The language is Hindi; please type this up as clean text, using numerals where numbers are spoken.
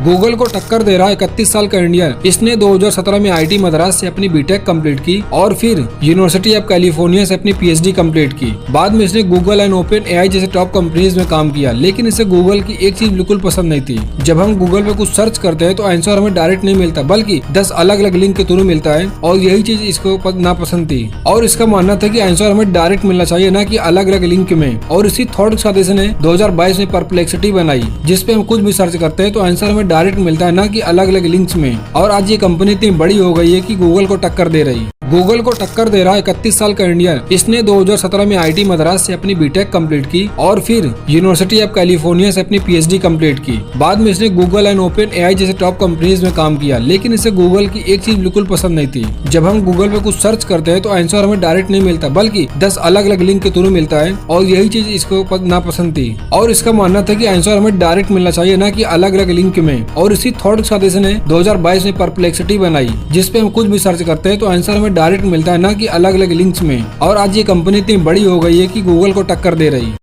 गूगल को टक्कर दे रहा 31 साल का इंडियन। इसने 2017 में आईआईटी मद्रास से अपनी बीटेक कंप्लीट की और फिर यूनिवर्सिटी ऑफ कैलिफोर्निया से अपनी पीएचडी कंप्लीट की। बाद में इसने गूगल एंड ओपन एआई जैसे टॉप कंपनीज में काम किया, लेकिन इसे गूगल की एक चीज बिल्कुल पसंद नहीं थी। जब हम गूगल पे कुछ सर्च करते हैं तो आंसर हमें डायरेक्ट नहीं मिलता, बल्कि 10 अलग अलग लिंक के थ्रू मिलता है और यही चीज इसको नापसंद थी। और इसका मानना था कि आंसर हमें डायरेक्ट मिलना चाहिए, ना कि अलग अलग लिंक में। और इसी थॉट के साथ इसने 2022 में परप्लेक्सिटी बनाई, जिसपे हम कुछ भी सर्च करते हैं तो आंसर हमें डायरेक्ट मिलता है, ना कि अलग अलग लिंक्स में। और आज ये कंपनी इतनी बड़ी हो गई है कि गूगल को टक्कर दे रही। गूगल को टक्कर दे रहा 31 साल का इंडियन। इसने 2017 में आईआईटी मद्रास से अपनी बीटेक कंप्लीट की और फिर यूनिवर्सिटी ऑफ कैलिफोर्निया से अपनी पीएचडी कंप्लीट की। बाद में इसने गूगल एंड ओपन एआई जैसे टॉप कंपनीज में काम किया, लेकिन इसे गूगल की एक चीज बिल्कुल पसंद नहीं थी। जब हम गूगल पे कुछ सर्च करते हैं तो आंसर हमें डायरेक्ट नहीं मिलता, बल्कि 10 अलग अलग लिंक के थ्रू मिलता है और यही चीज इसको नापसंद थी। और इसका मानना था कि आंसर हमें डायरेक्ट मिलना चाहिए, ना कि अलग अलग लिंक में। और इसी थॉट के साथ इसने 2022 में परप्लेक्सिटी बनाई, जिसपे हम कुछ भी सर्च करते हैं तो आंसर हमें डायरेक्ट मिलता है, ना कि अलग अलग लिंक्स में। और आज ये कंपनी इतनी बड़ी हो गई है कि गूगल को टक्कर दे रही।